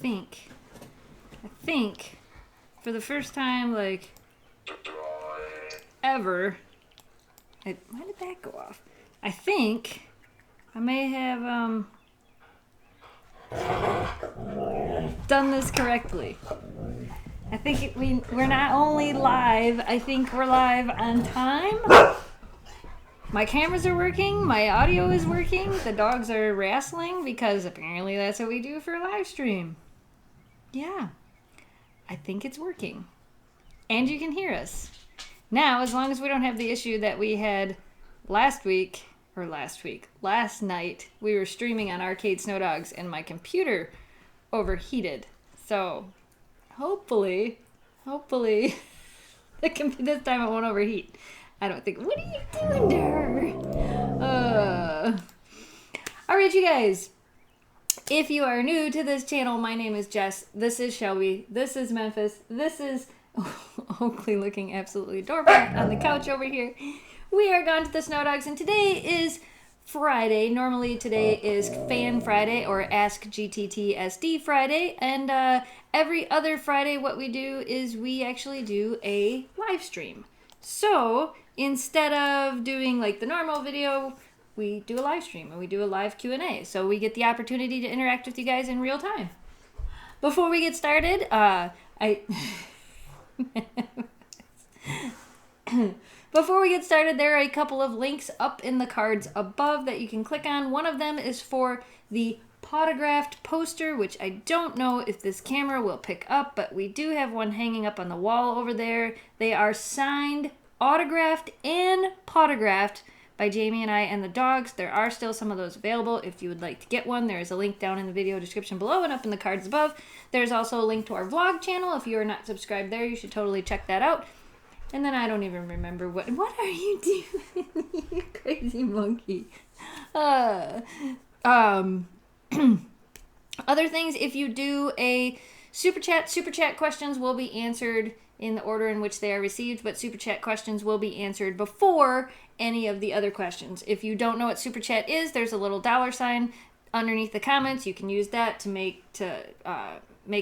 think for the first time, like, ever, why did that go off? I think I may have done this correctly. I think we're not only live, I think we're live on time. My cameras are working, my audio is working, the dogs are wrestling because apparently that's what we do for a live stream. Yeah, I think it's working. And you can hear us. Now, as long as we don't have the issue that we had last night, we were streaming on Arcade Snow Dogs and my computer overheated. So, hopefully, this time it won't overheat. I don't think. What are you doing to her? Alright, you guys. If you are new to this channel, my name is Jess. This is Shelby. This is Memphis. This is Oakley looking absolutely adorable on the couch over here. We are Gone to the Snow Dogs, and today is Friday. Normally today is Fan Friday or Ask GTTSD Friday, and every other Friday what we do is we actually do a live stream. So instead of doing like the normal video, we do a live stream and we do a live Q&A. So we get the opportunity to interact with you guys in real time. Before we get started, Before we get started, there are a couple of links up in the cards above that you can click on. One of them is for the autographed poster, which I don't know if this camera will pick up, but we do have one hanging up on the wall over there. They are signed, autographed, and potographed by Jamie and I and the dogs. There are still some of those available if you would like to get one. There is a link down in the video description below and up in the cards above. There's also a link to our vlog channel. If you are not subscribed there, you should totally check that out. And then I don't even remember what are you doing, you crazy monkey? Other things, if you do a super chat questions will be answered in the order in which they are received, but super chat questions will be answered before any of the other questions. If you don't know what super chat is, there's a little $ underneath the comments. You can use that to make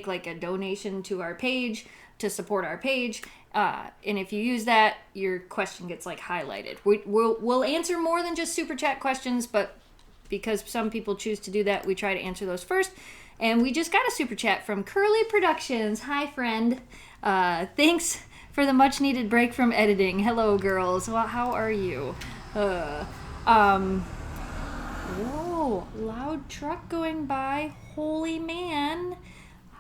like a donation to our page, to support our page. And if you use that, your question gets like highlighted. We'll answer more than just super chat questions, but because some people choose to do that, we try to answer those first. And we just got a super chat from Curly Productions. Hi, friend. Thanks for the much needed break from editing. Hello, girls. Well, how are you? Whoa, loud truck going by. Holy man.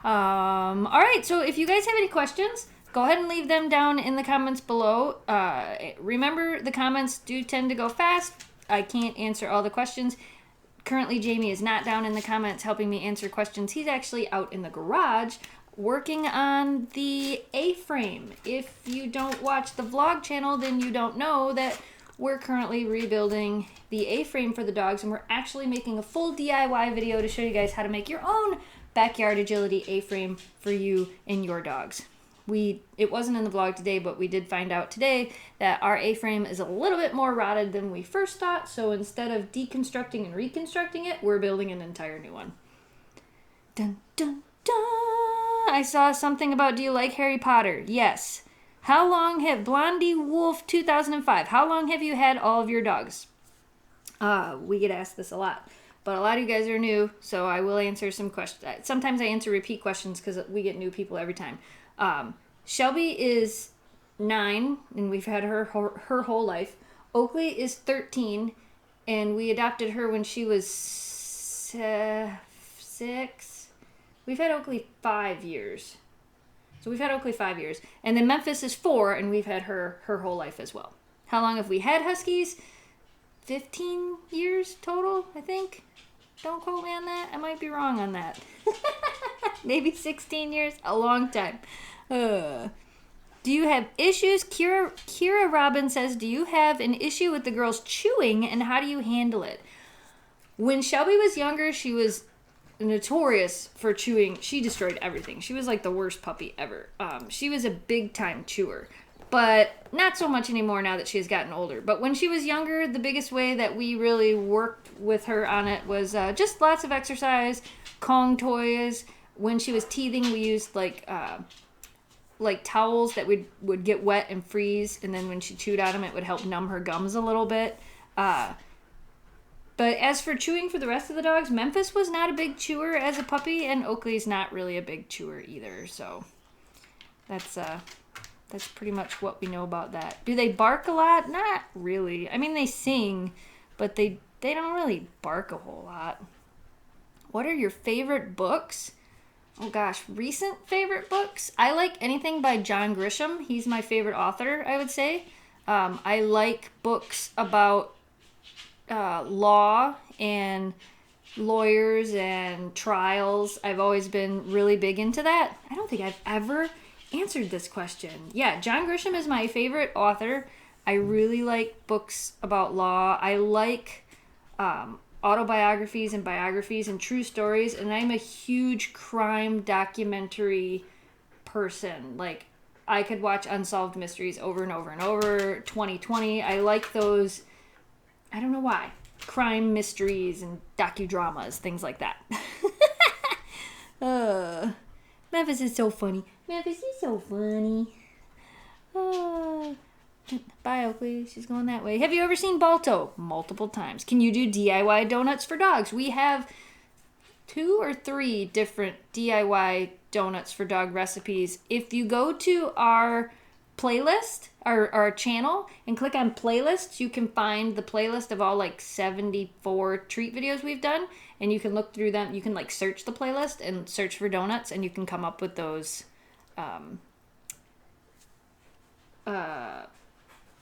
All right. So if you guys have any questions, go ahead and leave them down in the comments below. Remember, the comments do tend to go fast. I can't answer all the questions. Currently, Jamie is not down in the comments helping me answer questions. He's actually out in the garage working on the A-frame. If you don't watch the vlog channel, then you don't know that we're currently rebuilding the A-frame for the dogs, and we're actually making a full DIY video to show you guys how to make your own backyard agility A-frame for you and your dogs. It wasn't in the vlog today, but we did find out today that our A-frame is a little bit more rotted than we first thought, so instead of deconstructing and reconstructing it, we're building an entire new one. Dun, dun, dun! I saw something about, do you like Harry Potter? Yes. How long have Blondie Wolf 2005, how long have you had all of your dogs? We get asked this a lot, but a lot of you guys are new, so I will answer some questions. Sometimes I answer repeat questions because we get new people every time. Shelby is 9, and we've had her whole life. Oakley is 13, and we adopted her when she was 6. We've had Oakley 5 years. So we've had Oakley 5 years. And then Memphis is 4, and we've had her whole life as well. How long have we had Huskies? 15 years total, I think. Don't quote me on that. I might be wrong on that. Maybe 16 years. A long time. Do you have issues? Kira Robin says, do you have an issue with the girls chewing, and how do you handle it? When Shelby was younger, she was notorious for chewing. She destroyed everything. She was like the worst puppy ever. She was a big time chewer, but not so much anymore now that she has gotten older. But when she was younger, the biggest way that we really worked with her on it was just lots of exercise, Kong toys. when she was teething, we used like towels that would get wet and freeze, and then when she chewed on them, it would help numb her gums a little bit. But as for chewing for the rest of the dogs, Memphis was not a big chewer as a puppy, and Oakley's not really a big chewer either. So that's pretty much what we know about that. Do they bark a lot? Not really. I mean, they sing, but they don't really bark a whole lot. What are your favorite books? Oh gosh, recent favorite books? I like anything by John Grisham. He's my favorite author, I would say. I like books about law and lawyers and trials. I've always been really big into that. I don't think I've ever answered this question. Yeah, John Grisham is my favorite author. I really like books about law. I like autobiographies and biographies and true stories, and I'm a huge crime documentary person. Like, I could watch Unsolved Mysteries over and over and over. 2020, I like those. I don't know why. Crime mysteries and docudramas, things like that. Memphis is so funny. Memphis is so funny. Bye, Oakley. She's going that way. Have you ever seen Balto? Multiple times. Can you do DIY donuts for dogs? We have 2 or 3 different DIY donuts for dog recipes. If you go to our playlist, our channel, and click on playlists, you can find the playlist of all like 74 treat videos we've done, and you can look through them. You can like search the playlist and search for donuts, and you can come up with those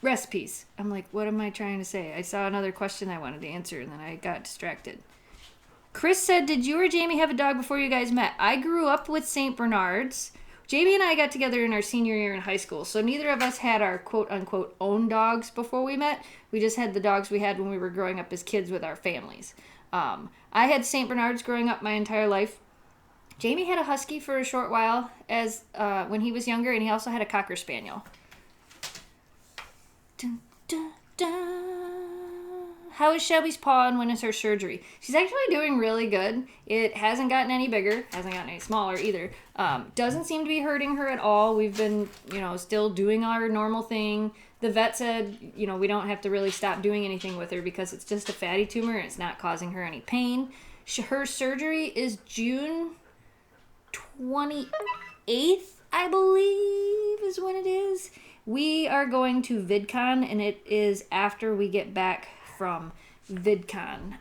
recipes. I'm like, what am I trying to say? I saw another question I wanted to answer, and then I got distracted. Chris said, did you or Jamie have a dog before you guys met? I grew up with St. Bernards. Jamie and I got together in our senior year in high school, so neither of us had our quote-unquote own dogs before we met. We just had the dogs we had when we were growing up as kids with our families. I had St. Bernards growing up my entire life. Jamie had a Husky for a short while as when he was younger, and he also had a Cocker Spaniel. Dun, dun, dun. How is Shelby's paw, and when is her surgery? She's actually doing really good. It hasn't gotten any bigger, hasn't gotten any smaller either. Doesn't seem to be hurting her at all. We've been, still doing our normal thing. The vet said, we don't have to really stop doing anything with her because it's just a fatty tumor and it's not causing her any pain. Her surgery is June 28th, I believe, is when it is. We are going to VidCon, and it is after we get back from VidCon.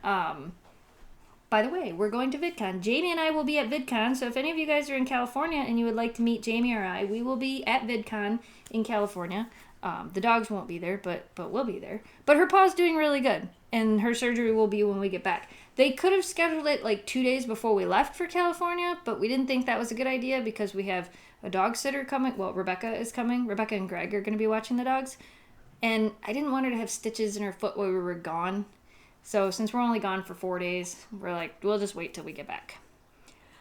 By the way, we're going to VidCon. Jamie and I will be at VidCon, so if any of you guys are in California and you would like to meet Jamie or I, we will be at VidCon in California. The dogs won't be there, but we'll be there. But her paw's doing really good, and her surgery will be when we get back. They could have scheduled it like 2 days before we left for California, but we didn't think that was a good idea because we have a dog sitter coming. Well, Rebecca is coming. Rebecca and Greg are going to be watching the dogs. And I didn't want her to have stitches in her foot while we were gone. So since we're only gone for 4 days, we're like, we'll just wait till we get back.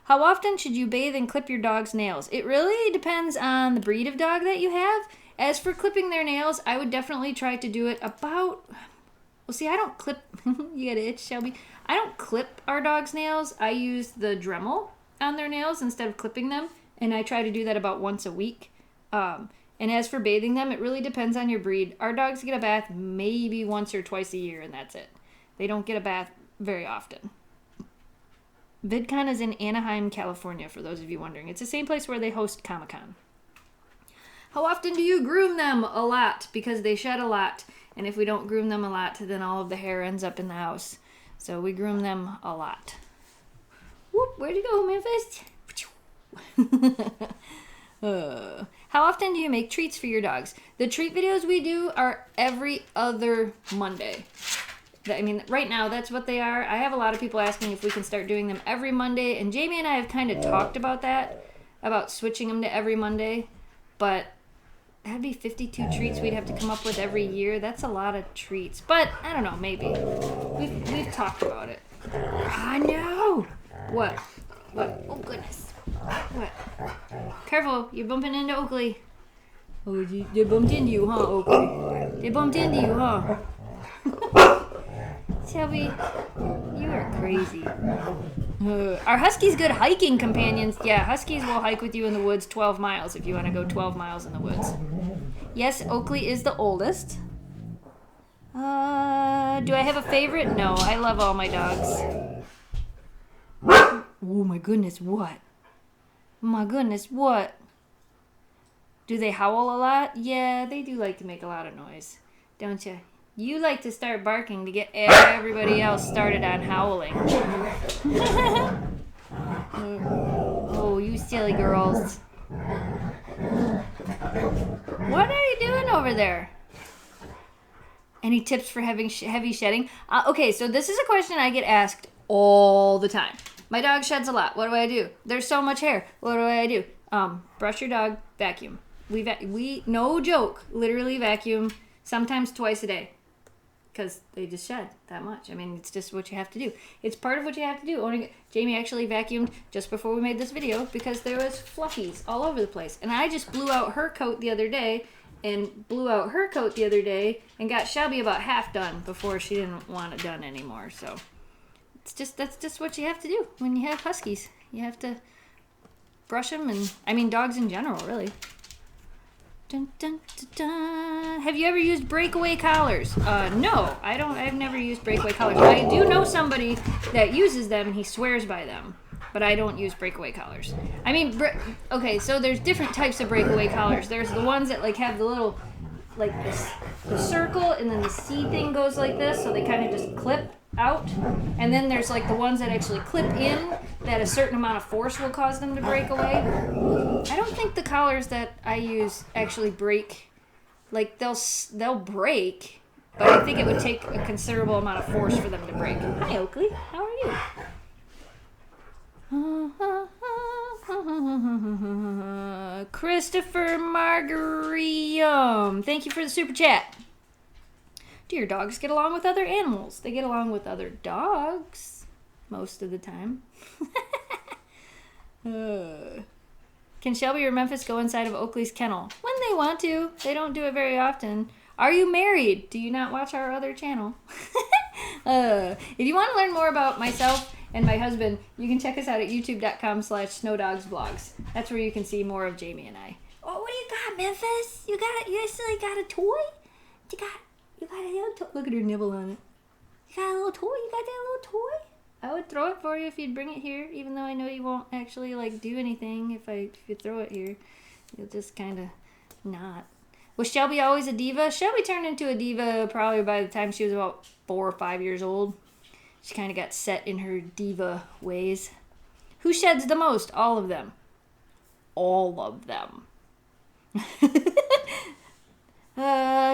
How often should you bathe and clip your dog's nails? It really depends on the breed of dog that you have. As for clipping their nails, I would definitely try to do it about... Well, see, I don't clip... You got an itch, Shelby? I don't clip our dog's nails. I use the Dremel on their nails instead of clipping them. And I try to do that about once a week. And as for bathing them, it really depends on your breed. Our dogs get a bath maybe once or twice a year, and that's it. They don't get a bath very often. VidCon is in Anaheim, California, for those of you wondering. It's the same place where they host Comic-Con. How often do you groom them? A lot, because they shed a lot. And if we don't groom them a lot, then all of the hair ends up in the house. So we groom them a lot. Whoop, where'd you go, Memphis? How often do you make treats for your dogs? The treat videos we do are every other Monday. I mean, right now, that's what they are. I have a lot of people asking if we can start doing them every Monday, and Jamie and I have kind of talked about that, about switching them to every Monday, but that'd be 52 treats we'd have to come up with every year. That's a lot of treats, but I don't know, maybe. We've talked about it. Ah, no! What? Oh, goodness. What? Careful, you're bumping into Oakley. Oh, they bumped into you, huh, Oakley? They bumped into you, huh? Shelby, you are crazy. Are Huskies good hiking companions? Yeah, Huskies will hike with you in the woods 12 miles if you want to go 12 miles in the woods. Yes, Oakley is the oldest. Do I have a favorite? No, I love all my dogs. Oh my goodness, what? My goodness, what? Do they howl a lot? Yeah, they do like to make a lot of noise, don't you? You like to start barking to get everybody else started on howling. Oh, you silly girls. What are you doing over there? Any tips for having heavy shedding? Okay, so this is a question I get asked all the time. My dog sheds a lot. What do I do? There's so much hair. What do I do? Brush your dog, vacuum. We no joke, literally vacuum sometimes twice a day. Because they just shed that much. I mean, it's just what you have to do. It's part of what you have to do. Jamie actually vacuumed just before we made this video because there was fluffies all over the place. And I just blew out her coat the other day and got Shelby about half done before she didn't want it done anymore. So that's just what you have to do when you have Huskies. You have to brush them, and I mean dogs in general, really. Dun, dun, dun, dun. Have you ever used breakaway collars? No, I don't. I've never used breakaway collars. I do know somebody that uses them, and he swears by them. But I don't use breakaway collars. I mean, okay, so there's different types of breakaway collars. There's the ones that like have the little, like the circle, and then the C thing goes like this, so they kind of just clip out. And then there's like the ones that actually clip in, that a certain amount of force will cause them to break away. I don't think the collars that I use actually break. Like they'll break, but I think it would take a considerable amount of force for them to break. Hi, Oakley. How are you? Christopher Margarium, thank you for the super chat. Do your dogs get along with other animals? They get along with other dogs most of the time. Can Shelby or Memphis go inside of Oakley's kennel? When they want to. They don't do it very often. Are you married? Do you not watch our other channel? If you want to learn more about myself and my husband, you can check us out at youtube.com/snowdogsvlogs. That's where you can see more of Jamie and I. Oh, what do you got, Memphis? You actually got a toy? You got a little toy. Look at her nibble on it. You got a little toy? You got that little toy? I would throw it for you if you'd bring it here, even though I know you won't actually like do anything if you throw it here. You'll just kind of not. Was Shelby always a diva? Shelby turned into a diva probably by the time she was about 4 or 5 years old. She kind of got set in her diva ways. Who sheds the most? All of them. All of them.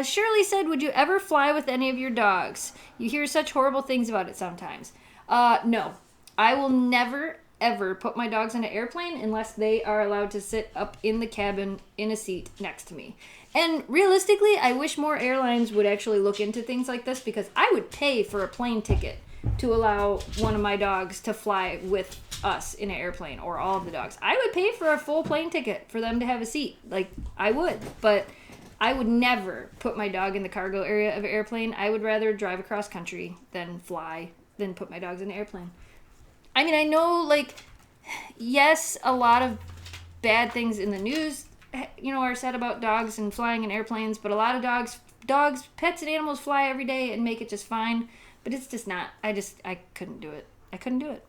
Shirley said, would you ever fly with any of your dogs? You hear such horrible things about it sometimes. No. I will never, ever put my dogs in an airplane unless they are allowed to sit up in the cabin in a seat next to me. And realistically, I wish more airlines would actually look into things like this, because I would pay for a plane ticket to allow one of my dogs to fly with us in an airplane, or all of the dogs. I would pay for a full plane ticket for them to have a seat. Like, I would. But I would never put my dog in the cargo area of an airplane. I would rather drive across country than put my dogs in an airplane. I mean, I know, like, yes, a lot of bad things in the news, are said about dogs and flying in airplanes, but a lot of dogs, pets and animals fly every day and make it just fine. But it's just not. I couldn't do it. I couldn't do it.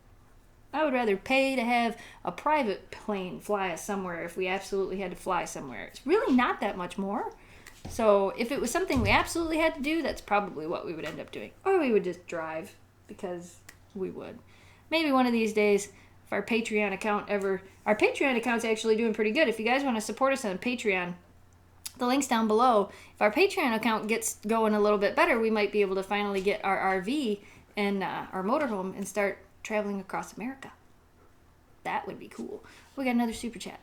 I would rather pay to have a private plane fly us somewhere if we absolutely had to fly somewhere. It's really not that much more. So if it was something we absolutely had to do, that's probably what we would end up doing. Or we would just drive, because we would. Maybe one of these days, if our Patreon account's actually doing pretty good. If you guys want to support us on Patreon, the link's down below. If our Patreon account gets going a little bit better, we might be able to finally get our RV and our motorhome and start traveling across America. That would be cool. We got another super chat.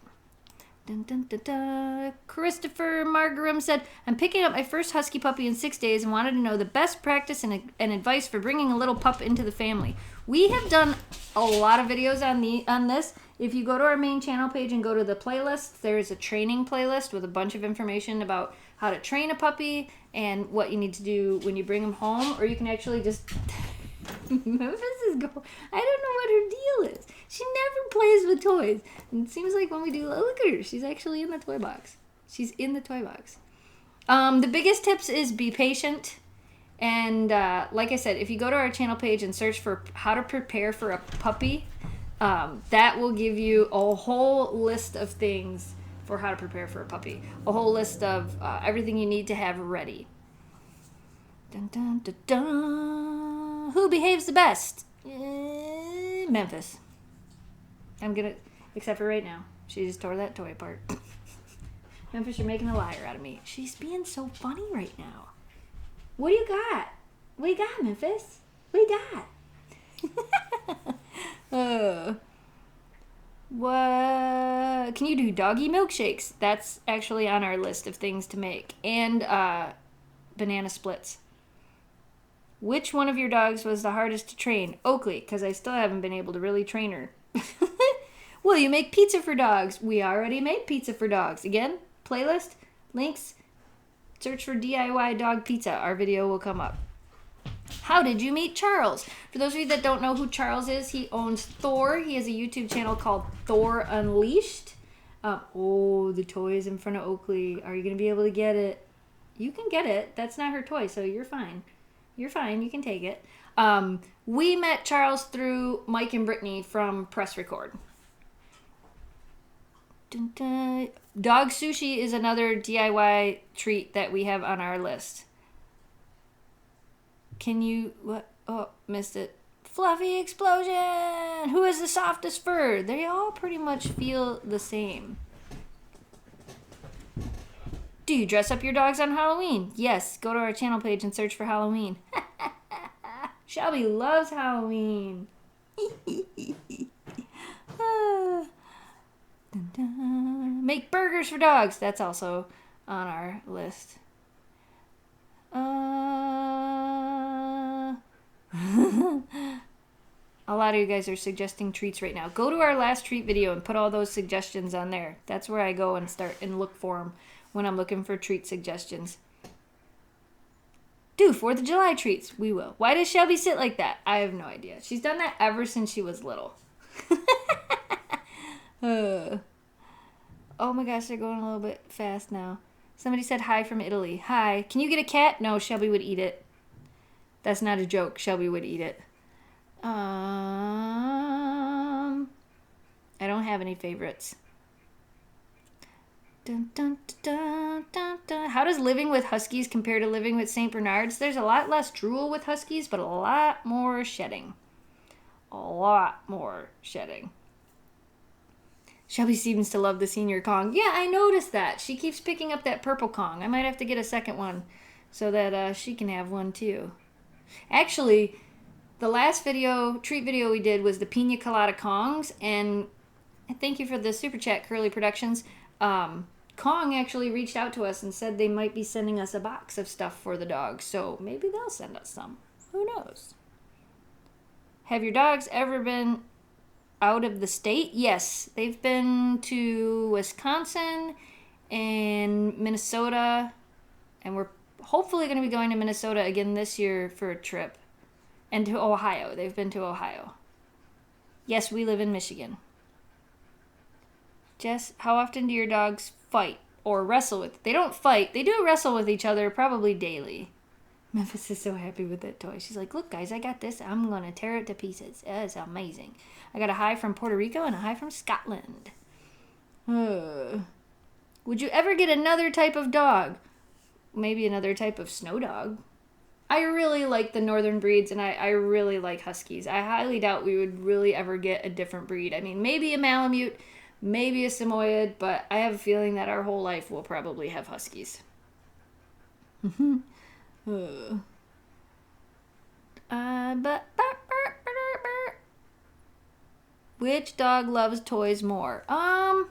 Dun, dun, dun, dun. Christopher Margaram said, I'm picking up my first husky puppy in 6 days and wanted to know the best practice and advice for bringing a little pup into the family. We have done a lot of videos on this. If you go to our main channel page and go to the playlist, there's a training playlist with a bunch of information about how to train a puppy and what you need to do when you bring them home. Or you can actually just... Memphis is going... I don't know what her deal plays with toys. And it seems like when we do, look at her. She's actually in the toy box. She's in the toy box. The biggest tips is be patient. And like I said, if you go to our channel page and search for how to prepare for a puppy, that will give you a whole list of things for how to prepare for a puppy. A whole list of everything you need to have ready. Dun, dun, dun, dun. Who behaves the best? Memphis. I'm gonna, except for right now. She just tore that toy apart. Memphis, you're making a liar out of me. She's being so funny right now. What do you got? What do you got, Memphis? What do you got? What? Can you do doggy milkshakes? That's actually on our list of things to make. And banana splits. Which one of your dogs was the hardest to train? Oakley, because I still haven't been able to really train her. Will you make pizza for dogs? We already made pizza for dogs. Again, playlist, links. Search for DIY dog pizza. Our video will come up. How did you meet Charles? For those of you that don't know who Charles is, he owns Thor. He has a YouTube channel called Thor Unleashed. The toy is in front of Oakley. Are you going to be able to get it? You can get it. That's not her toy, so you're fine. You're fine. You can take it. We met Charles through Mike and Brittany from Press Record. Dun, dun. Dog sushi is another DIY treat that we have on our list. Can you... What? Oh, missed it. Fluffy explosion! Who has the softest fur? They all pretty much feel the same. Do you dress up your dogs on Halloween? Yes. Go to our channel page and search for Halloween. Shelby loves Halloween. Dun, dun. Make burgers for dogs. That's also on our list. A lot of you guys are suggesting treats right now. Go to our last treat video and put all those suggestions on there. That's where I go and start and look for them when I'm looking for treat suggestions. Do 4th of July treats. We will. Why does Shelby sit like that? I have no idea. She's done that ever since she was little. Oh my gosh, they're going a little bit fast now. Somebody said hi from Italy. Hi. Can you get a cat? No, Shelby would eat it. That's not a joke. Shelby would eat it. I don't have any favorites. Dun, dun, dun, dun, dun. How does living with Huskies compare to living with St. Bernards? There's a lot less drool with Huskies, but a lot more shedding. A lot more shedding. Shelby seems to love the senior Kong. Yeah, I noticed that. She keeps picking up that purple Kong. I might have to get a second one so that she can have one too. Actually, the last treat video we did was the Pina Colada Kongs, and thank you for the super chat, Curly Productions. Kong actually reached out to us and said they might be sending us a box of stuff for the dogs, so maybe they'll send us some. Who knows? Have your dogs ever been out of the state? Yes, they've been to Wisconsin and Minnesota, and we're hopefully going to be going to Minnesota again this year for a trip. And to Ohio. They've been to Ohio. Yes, we live in Michigan. Jess, how often do your dogs fight or wrestle with? They don't fight. They do wrestle with each other probably daily. Memphis is so happy with that toy. She's like, look, guys, I got this. I'm going to tear it to pieces. It's amazing. I got a hi from Puerto Rico and a hi from Scotland. Would you ever get another type of dog? Maybe another type of snow dog. I really like the northern breeds, and I really like Huskies. I highly doubt we would really ever get a different breed. I mean, maybe a Malamute, maybe a Samoyed, but I have a feeling that our whole life we'll probably have Huskies. Which dog loves toys more? I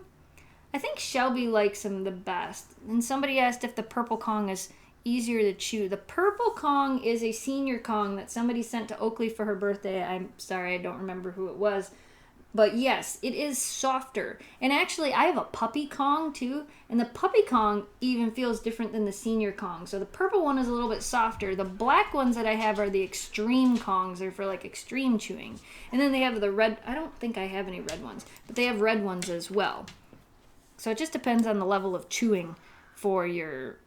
think Shelby likes them the best. And somebody asked if the purple Kong is easier to chew. The purple Kong is a senior Kong that somebody sent to Oakley for her birthday. I'm sorry, I don't remember who it was. But yes, it is softer. And actually, I have a puppy Kong too. And the puppy Kong even feels different than the senior Kong. So the purple one is a little bit softer. The black ones that I have are the extreme Kongs. They're for like extreme chewing. And then they have the red. I don't think I have any red ones. But they have red ones as well. So it just depends on the level of chewing for your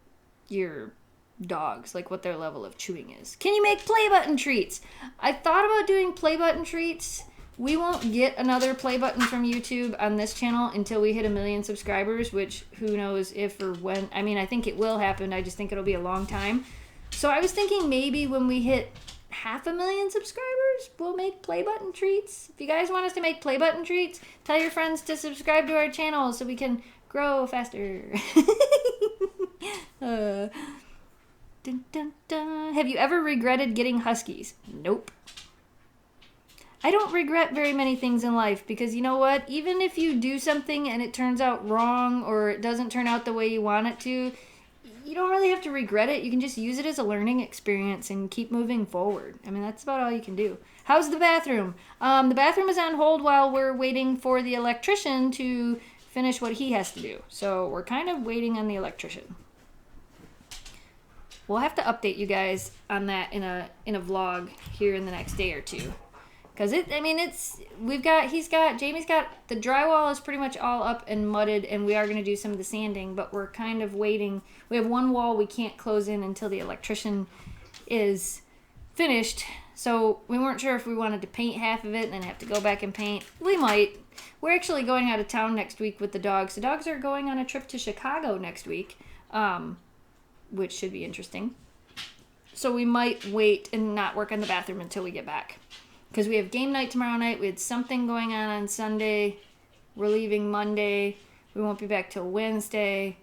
dogs. Like what their level of chewing is. Can you make play button treats? I thought about doing play button treats. We won't get another play button from YouTube on this channel until we hit 1 million subscribers, which who knows if or when. I mean, I think it will happen. I just think it'll be a long time. So I was thinking maybe when we hit 500,000 subscribers, we'll make play button treats. If you guys want us to make play button treats, tell your friends to subscribe to our channel so we can grow faster. Dun, dun, dun. Have you ever regretted getting Huskies? Nope. I don't regret very many things in life because you know what? Even if you do something and it turns out wrong or it doesn't turn out the way you want it to, you don't really have to regret it. You can just use it as a learning experience and keep moving forward. I mean, that's about all you can do. How's the bathroom? The bathroom is on hold while we're waiting for the electrician to finish what he has to do. So we're kind of waiting on the electrician. We'll have to update you guys on that in a vlog here in the next day or two. Because Jamie's got, the drywall is pretty much all up and mudded, and we are going to do some of the sanding, but we're kind of waiting. We have one wall we can't close in until the electrician is finished, so we weren't sure if we wanted to paint half of it and then have to go back and paint. We might. We're actually going out of town next week with the dogs. The dogs are going on a trip to Chicago next week, which should be interesting. So we might wait and not work on the bathroom until we get back. Because we have game night tomorrow night. We had something going on Sunday. We're leaving Monday. We won't be back till Wednesday.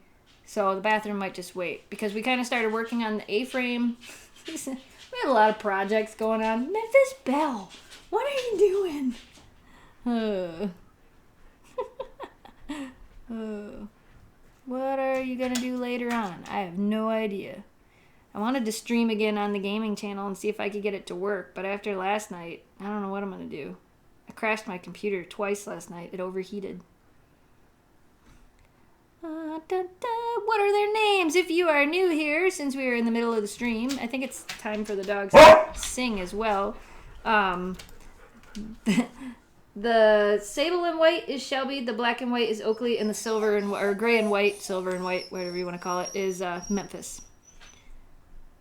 So the bathroom might just wait. Because we kind of started working on the A-frame. We had a lot of projects going on. Memphis Belle, what are you doing? What are you going to do later on? I have no idea. I wanted to stream again on the gaming channel and see if I could get it to work, but after last night, I don't know what I'm going to do. I crashed my computer twice last night. It overheated. What are their names? If you are new here, since we are in the middle of the stream, I think it's time for the dogs to sing as well. The sable and white is Shelby, the black and white is Oakley, and the silver and or gray and white, silver and white, whatever you want to call it, is Memphis.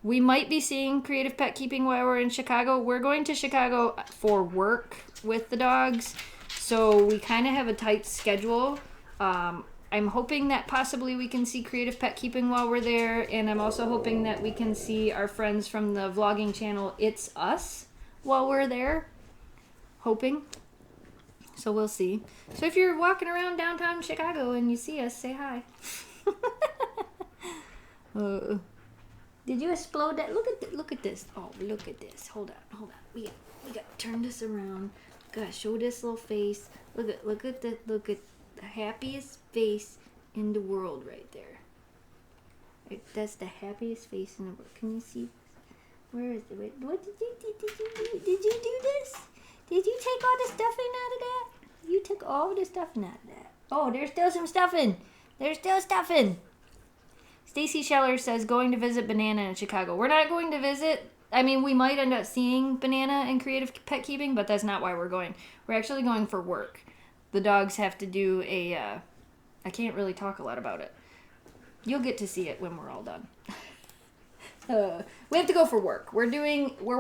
We might be seeing creative pet keeping while we're in Chicago. We're going to Chicago for work with the dogs, so we kind of have a tight schedule. I'm hoping that possibly we can see creative pet keeping while we're there, and I'm also hoping that we can see our friends from the vlogging channel It's Us while we're there. Hoping. So we'll see. So if you're walking around downtown Chicago and you see us, say hi. Did you explode that? Look at this. Oh, look at this. Hold on. We got to turn this around. Gotta show this little face. Look at the happiest face in the world right there. That's the happiest face in the world. Can you see? Where is it? What did you do? Did you do this? Did you take all the stuffing out of that? You took all the stuffing out of that. Oh, there's still some stuffing. There's still stuffing. Stacy Scheller says going to visit Banana in Chicago. We're not going to visit. I mean, we might end up seeing Banana in creative pet keeping, but that's not why we're going. We're actually going for work. The dogs have to do a, I can't really talk a lot about it. You'll get to see it when we're all done. We have to go for work. We're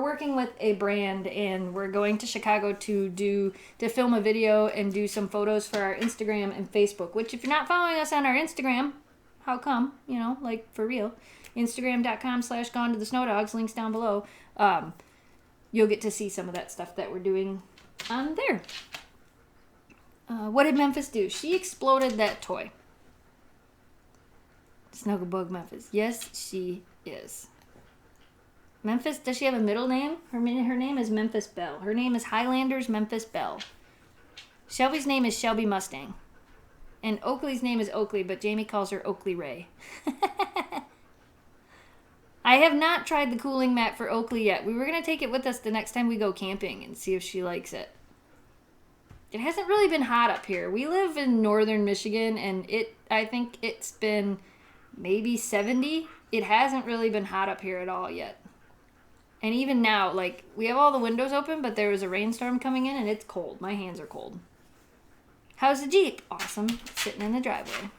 working with a brand, and we're going to Chicago to film a video and do some photos for our Instagram and Facebook, which if you're not following us on our Instagram, how come? You know, like for real. Instagram.com/GonetotheSnowDogs, links down below. You'll get to see some of that stuff that we're doing on there. What did Memphis do? She exploded that toy. Snugglebug Memphis. Yes, she is. Memphis, does she have a middle name? Her name is Memphis Belle. Her name is Highlander's Memphis Belle. Shelby's name is Shelby Mustang. And Oakley's name is Oakley, but Jamie calls her Oakley Ray. I have not tried the cooling mat for Oakley yet. We were going to take it with us the next time we go camping and see if she likes it. it hasn't really been hot up here. We live in northern Michigan, and I think it's been maybe 70. It hasn't really been hot up here at all yet. And even now, like, we have all the windows open, but there was a rainstorm coming in, and it's cold. My hands are cold. How's the Jeep? Awesome. It's sitting in the driveway.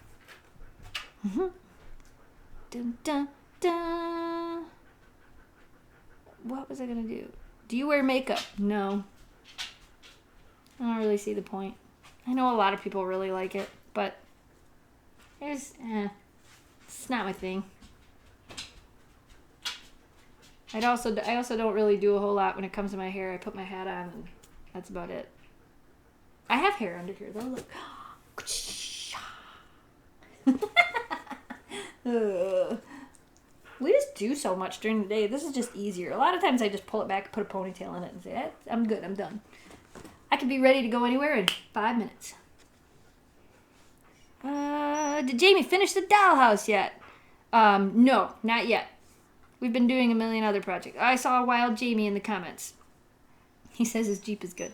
Dun, dun, dun. What was I going to do? Do you wear makeup? No. I don't really see the point. I know a lot of people really like it, but it's not my thing. I also don't really do a whole lot when it comes to my hair. I put my hat on, and that's about it. I have hair under here, though. Look. We just do so much during the day. This is just easier. A lot of times I just pull it back, put a ponytail in it, and say, I'm good, I'm done. I can be ready to go anywhere in 5 minutes. Did Jamie finish the dollhouse yet? No, not yet. We've been doing a million other projects. I saw a wild Jamie in the comments. He says his Jeep is good.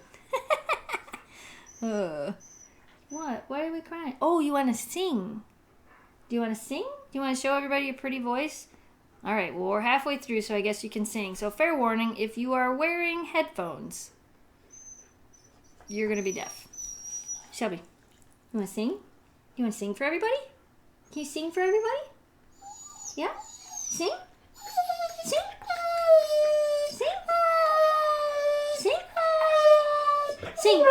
What? Why are we crying? Oh, you want to sing? Do you want to sing? Do you want to show everybody your pretty voice? All right, well, we're halfway through, so I guess you can sing. So fair warning, if you are wearing headphones, you're going to be deaf. Shelby, you want to sing? You want to sing for everybody? Can you sing for everybody? Yeah? Sing? Sing? Sing? Sing? Sing? Sing?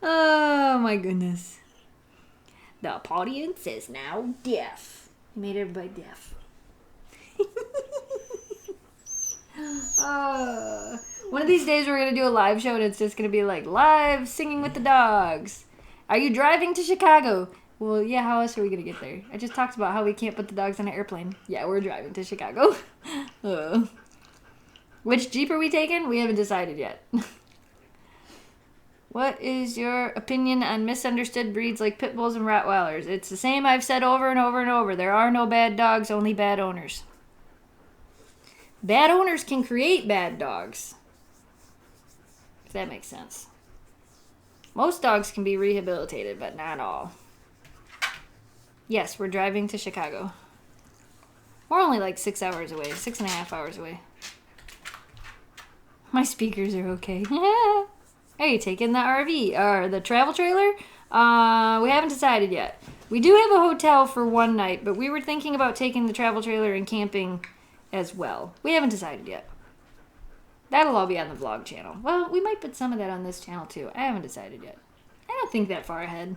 Oh my goodness. The audience is now deaf. He made everybody deaf. One of these days we're going to do a live show and it's just going to be like live singing with the dogs. Are you driving to Chicago? Well, yeah, how else are we going to get there? I just talked about how we can't put the dogs on an airplane. Yeah, we're driving to Chicago. Which Jeep are we taking? We haven't decided yet. What is your opinion on misunderstood breeds like pit bulls and Rottweilers? It's the same I've said over and over and over. There are no bad dogs, only bad owners. Bad owners can create bad dogs. If that makes sense. Most dogs can be rehabilitated, but not all. Yes, we're driving to Chicago. We're only like 6 hours away, 6.5 hours away. My speakers are okay. Are you taking the RV or the travel trailer? We haven't decided yet. We do have a hotel for one night, but we were thinking about taking the travel trailer and camping as well. We haven't decided yet. That'll all be on the vlog channel. Well, we might put some of that on this channel too. I haven't decided yet. I don't think that far ahead.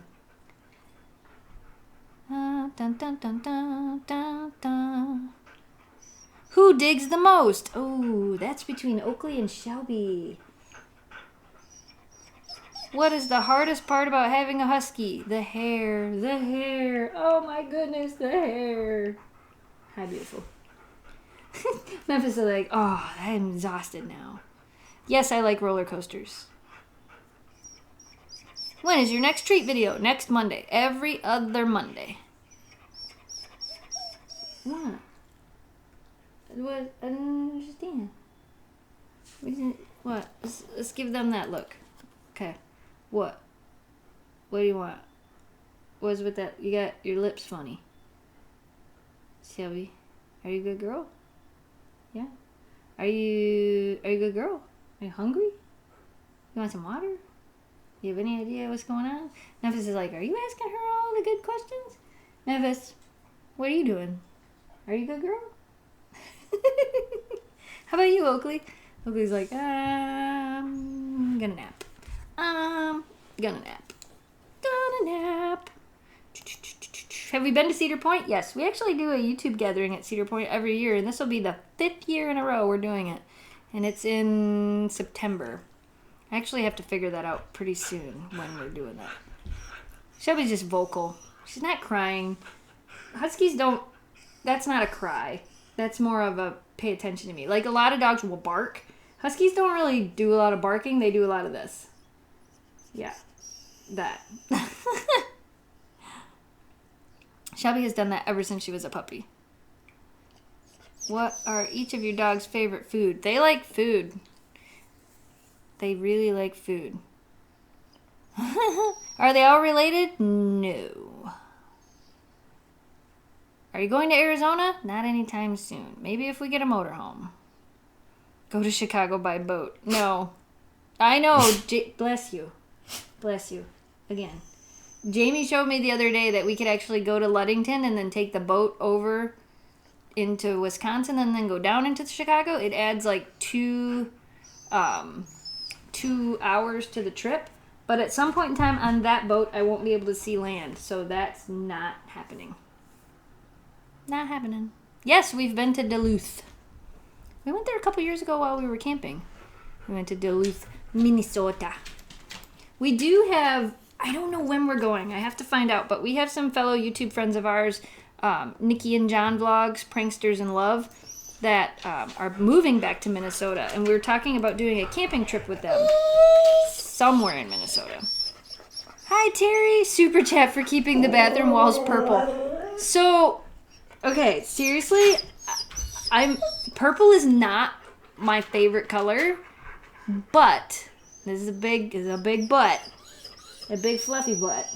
Dun, dun, dun, dun, dun, dun. Who digs the most? Oh, that's between Oakley and Shelby. What is the hardest part about having a husky? The hair. The hair. Oh my goodness, the hair. Hi, beautiful. Memphis is like, oh, I'm exhausted now. Yes, I like roller coasters. When is your next treat video? Next Monday. Every other Monday. What? What? I don't understand. What? Let's give them that look. Okay. What? What do you want? What's with that? You got your lips funny. Shelby, are you a good girl? Yeah? Are you a good girl? Are you hungry? You want some water? You have any idea what's going on? Memphis is like, are you asking her all the good questions? Memphis, what are you doing? Are you a good girl? How about you, Oakley? Oakley's like, I'm gonna nap. Gonna nap. a nap. Have we been to Cedar Point? Yes, we actually do a YouTube gathering at Cedar Point every year, and this will be the 5th year in a row we're doing it. And it's in September. I actually have to figure that out pretty soon when we're doing that. Shelby's just vocal. She's not crying. Huskies don't... That's not a cry. That's more of a pay attention to me. Like, a lot of dogs will bark. Huskies don't really do a lot of barking. They do a lot of this. Yeah. That. Shelby has done that ever since she was a puppy. What are each of your dog's favorite food? They like food. They really like food. Are they all related? No. Are you going to Arizona? Not anytime soon. Maybe if we get a motorhome. Go to Chicago by boat. No. I know. Bless you. Bless you. Again. Jamie showed me the other day that we could actually go to Ludington and then take the boat over into Wisconsin and then go down into Chicago. It adds like 2 hours to the trip. But at some point in time on that boat, I won't be able to see land. So that's not happening. Not happening. Yes, we've been to Duluth. We went there a couple years ago while we were camping. We went to Duluth, Minnesota. We do have, I don't know when we're going. I have to find out. But we have some fellow YouTube friends of ours, Nikki and John Vlogs, Pranksters in Love, that are moving back to Minnesota. And we were talking about doing a camping trip with them somewhere in Minnesota. Hi, Terry. Super chat for keeping the bathroom walls purple. So... Okay, seriously, purple is not my favorite color, but this is a big butt, a big fluffy butt.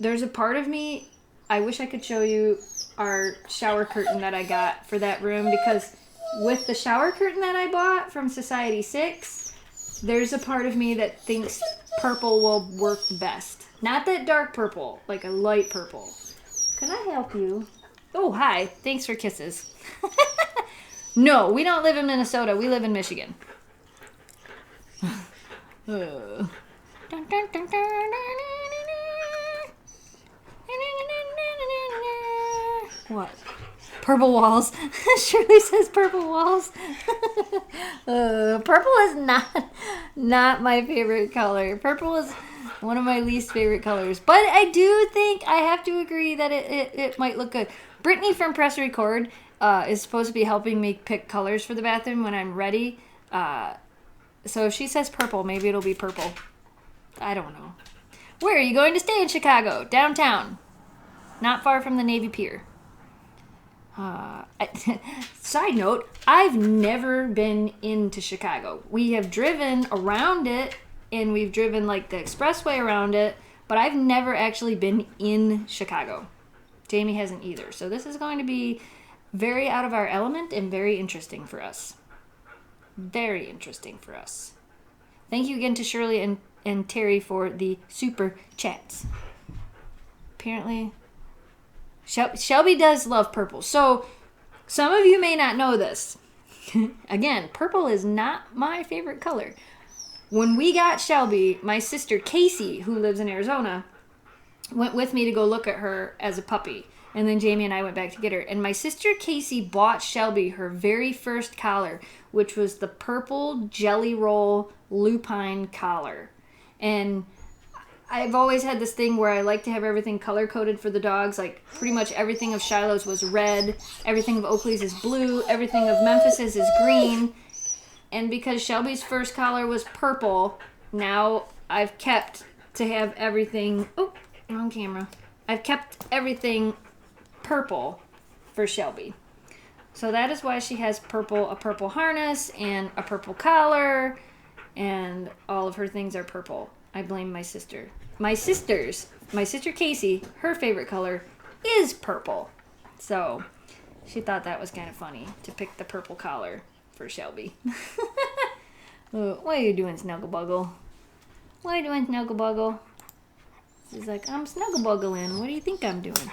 There's a part of me, I wish I could show you our shower curtain that I got for that room, because with the shower curtain that I bought from Society 6, there's a part of me that thinks purple will work best. Not that dark purple, like a light purple. Can I help you? Oh, hi. Thanks for kisses. No, we don't live in Minnesota. We live in Michigan. What? Purple walls. Shirley says purple walls. Purple is not my favorite color. Purple is one of my least favorite colors. But I do think I have to agree that it might look good. Brittany from Press Record is supposed to be helping me pick colors for the bathroom when I'm ready. So if she says purple, maybe it'll be purple. I don't know. Where are you going to stay in Chicago? Downtown. Not far from the Navy Pier. Side note, I've never been into Chicago. We have driven around it, and we've driven like the expressway around it, but I've never actually been in Chicago. Jamie hasn't either. So this is going to be very out of our element and very interesting for us. Very interesting for us. Thank you again to Shirley and Terry for the super chats. Apparently, Shelby does love purple. So some of you may not know this. Again, purple is not my favorite color. When we got Shelby, my sister Casey, who lives in Arizona, went with me to go look at her as a puppy. And then Jamie and I went back to get her. And my sister Casey bought Shelby her very first collar, which was the purple Jelly Roll lupine collar. And I've always had this thing where I like to have everything color-coded for the dogs. Like, pretty much everything of Shiloh's was red. Everything of Oakley's is blue. Everything of Memphis's is green. And because Shelby's first collar was purple, now I've kept to have everything... Oh, wrong camera. I've kept everything purple for Shelby. So that is why she has a purple harness and a purple collar, and all of her things are purple. I blame my sister. My sister Casey, her favorite color is purple. So she thought that was kind of funny to pick the purple collar for Shelby. What are you doing, Snugglebuggle? What are you doing, Snugglebuggle? She's like, I'm Snugglebuggling. What do you think I'm doing?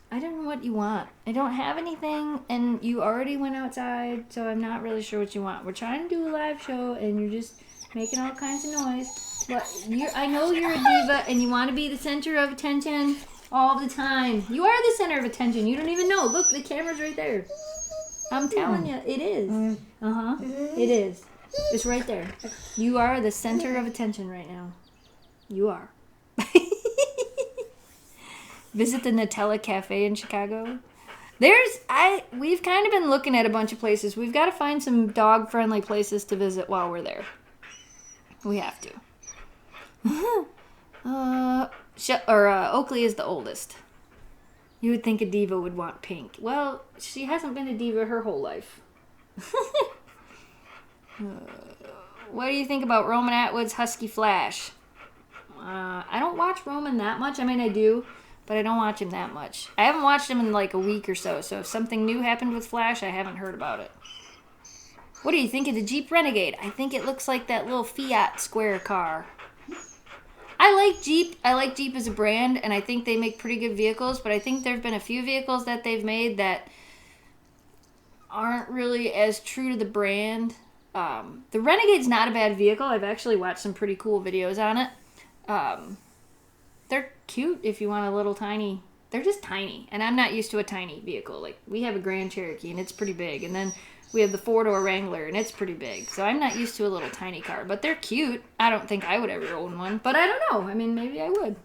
I don't know what you want. I don't have anything, and you already went outside, so I'm not really sure what you want. We're trying to do a live show, and you're just making all kinds of noise. I know you're a diva and you want to be the center of attention all the time. You are the center of attention. You don't even know. Look, the camera's right there. I'm telling you, it is. It is. It's right there. You are the center of attention right now. You are. Visit the Nutella Cafe in Chicago. We've kind of been looking at a bunch of places. We've got to find some dog-friendly places to visit while we're there. We have to. Oakley is the oldest. You would think a diva would want pink. Well, she hasn't been a diva her whole life. What do you think about Roman Atwood's Husky Flash? I don't watch Roman that much. I mean, I do, but I don't watch him that much. I haven't watched him in like a week or so, so if something new happened with Flash, I haven't heard about it. What do you think of the Jeep Renegade? I think it looks like that little Fiat square car. I like Jeep. I like Jeep as a brand, and I think they make pretty good vehicles, but I think there have been a few vehicles that they've made that aren't really as true to the brand. The Renegade's not a bad vehicle. I've actually watched some pretty cool videos on it. They're cute if you want a little tiny... They're just tiny, and I'm not used to a tiny vehicle. Like, we have a Grand Cherokee, and it's pretty big, and then we have the four-door Wrangler, and it's pretty big. So I'm not used to a little tiny car, but they're cute. I don't think I would ever own one, but I don't know. I mean, maybe I would.